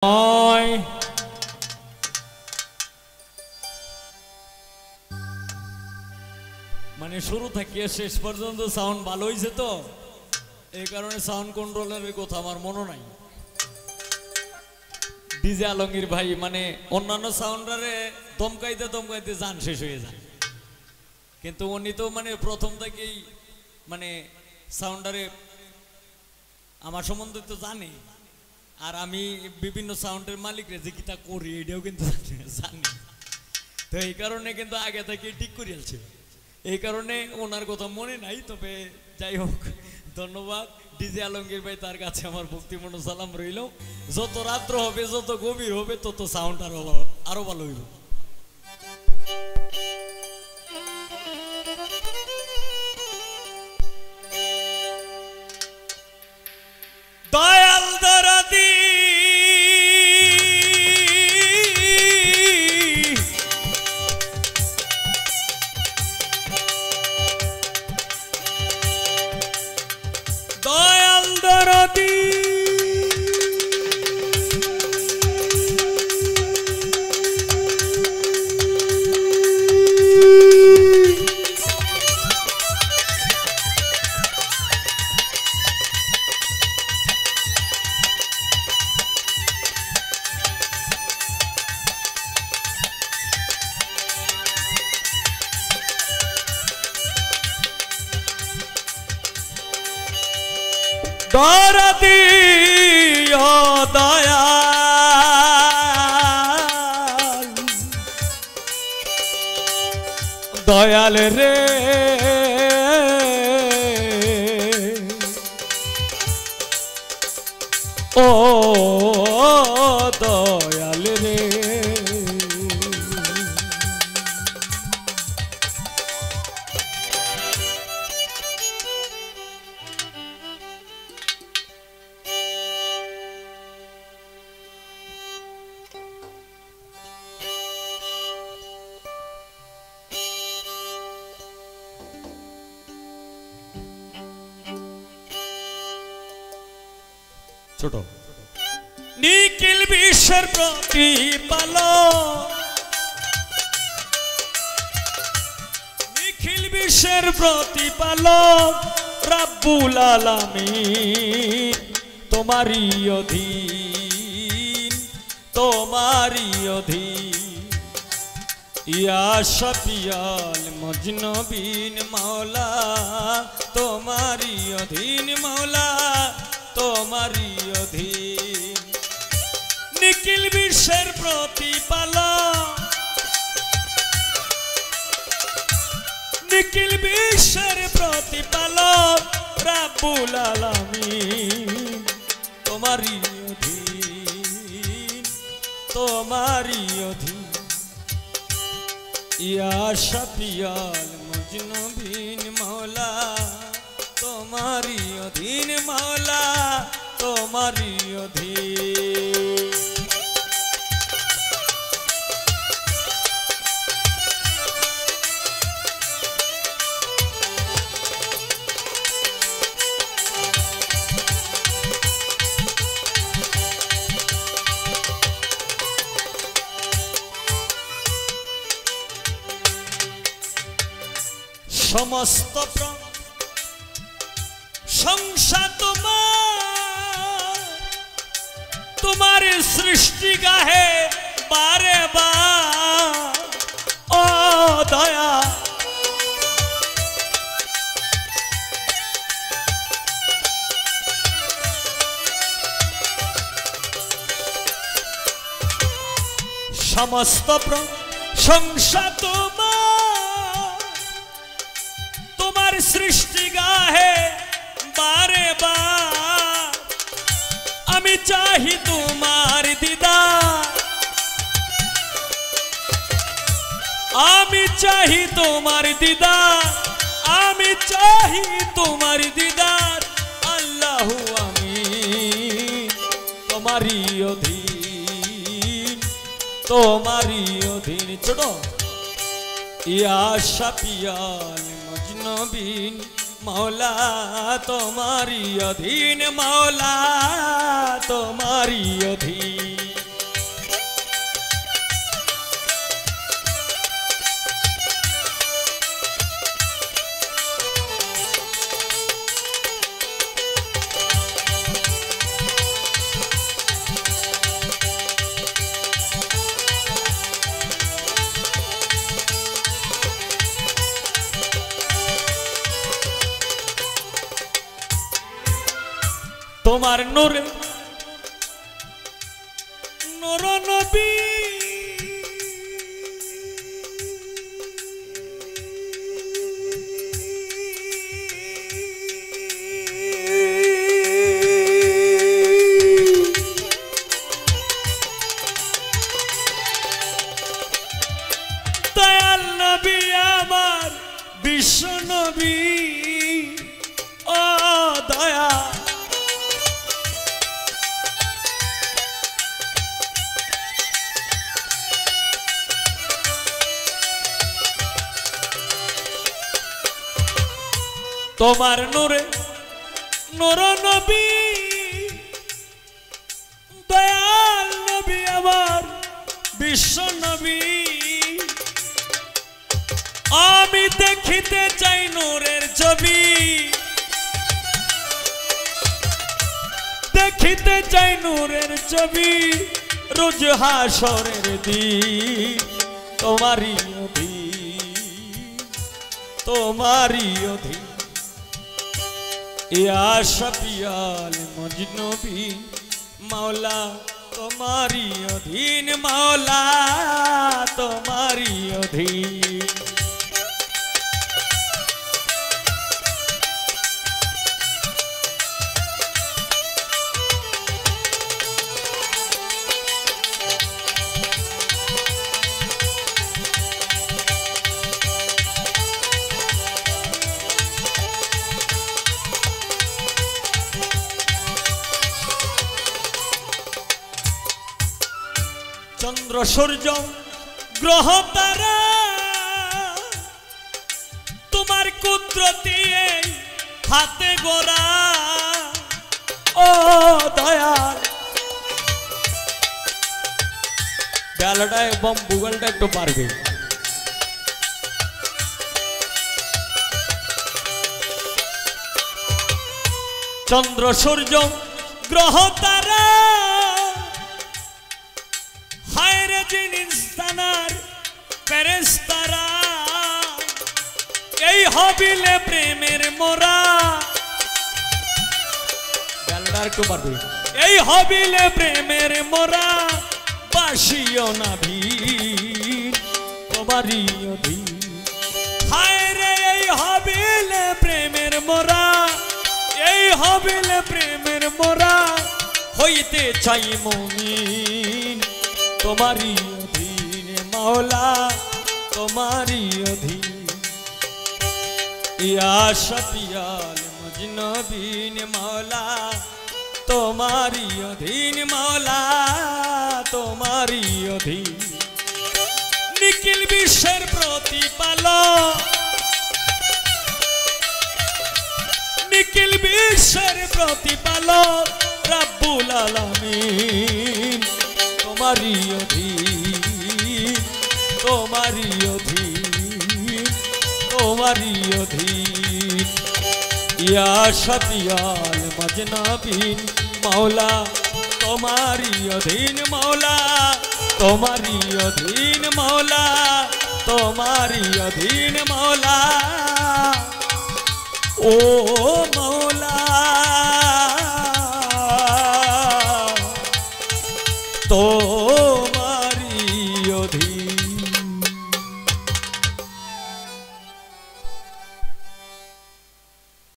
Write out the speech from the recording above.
মানে শুরু থেকে শেষ পর্যন্ত সাউন্ড ভালো হয়েছে তো এই কারণে সাউন্ড কন্ট্রোলারের কথা আমার মনে নাই। ডিজে আলমগীর ভাই মানে অন্যান্য সাউন্ডারে দমকাইতে দমকাইতে জান শেষ হয়ে যায়, কিন্তু উনি তো মানে প্রথম থেকেই মানে সাউন্ডারে আমার সম্বন্ধে তো জানে, আর আমি বিভিন্ন সাউন্ডের মালিকরে যে কিতা করি এটাও কিন্তু জানি, তো এই কারণে কিন্তু আগে থেকে ঠিক করে আলছে, এই কারণে ওনার কথা মনে নাই। তবে যাই হোক, ধন্যবাদ ডিজে আলমগীর ভাই, তার কাছে আমার ভক্তিপূর্ণ সালাম রইল। যত রাত্র হবে যত গভীর হবে তত সাউন্ড আরো ভালো হইল। দয়াল দরদি দয়াল দরদি দরদি ও দয়াল দয়াল রে ও দয়াল রে ছোট নিখিল বিশ্বের প্রতিপালক, নিখিল বিশ্বের প্রতিপালক রাব্বুল আলামিন, তোমারই অধীন তোমারই অধীন, ইয়া শাফিয়াল মজনবিন মাওলা, তোমারই অধীন মাওলা তোমারই অধীন। নিখিল বিশ্বের প্রতিপালক, নিখিল বিশ্বের প্রতিপালক রাব্বুল আলামিন, তোমারই অধীন তোমারই অধীন, ইয়া শাফিয়াল মজনবিন মাওলা, তোমারই অধীন মাওলা তোমারই অধীন। সমস্ত সংসার তোমার সৃষ্টি গাহে বারে বার, ও দয়া সমস্ত সংসার তোমার সৃষ্টি গাহে বারে বার, আমি চাহি তোমার দিদার, আমি চাহি তোমার দিদার, আমি চাহি তোমার দিদার, আল্লাহু আমি তোমারই অধীন তোমারই অধীন। ছোট ইয়া শাফিয়াল মজনবিন मौला तुम्हारी अधीन मौला तुम्हारी अधीन। তোমার নূরে নূর নবী দয়াল নবী আমার বিশ্ব নবী ও দয়া তোমার নূরে নূর নবী দয়াল নবী আমার বিশ্ব নবী আমি দেখিতে চাই নূরের ছবি দেখিতে চাই নূরের ছবি রোজ হাসরের দিন তোমারই অধীন তোমারই অধীন ইয়া শফিয়াল মজনবী মাওলা তোমারি অধীন মাওলা তোমারি অধীন চন্দ্র সূর্য গ্রহ তারা তোমার কুদরতি হাতে গোরা ও দয়াল বেলাটা এবং ভূগোলটা একটু পারবে চন্দ্র সূর্য গ্রহ তারা হায়রে জিনিসানার ফেরেশতারা এই হবিলে প্রেমের মোরা বেলডার একটু পারবে এই হবিলে প্রেমের মোরা বাসিও না ভিড় তোমারই অধীন হায়রে এই হবিলে প্রেমের মোরা এই হবিলে প্রেমের মোরা হইতে চাই মুমিন তোমারি অধীন মাওলা তোমারি অধীন ইয়া শফিয়াল মজনবীন মাওলা তোমারি অধীন মাওলা তোমারি অধীন নিখিল বিশ্বের প্রতিপালক নিখিল বিশ্বের প্রতিপালক রব্বুল আলামিন তোমারি অধীন তোমারি অধীন তোমারি অধীন ইয়া শফিয়াল মজনবীন মাওলা তোমারি অধীন মাওলা তোমারি অধীন মাওলা তোমারি অধীন মাওলা ও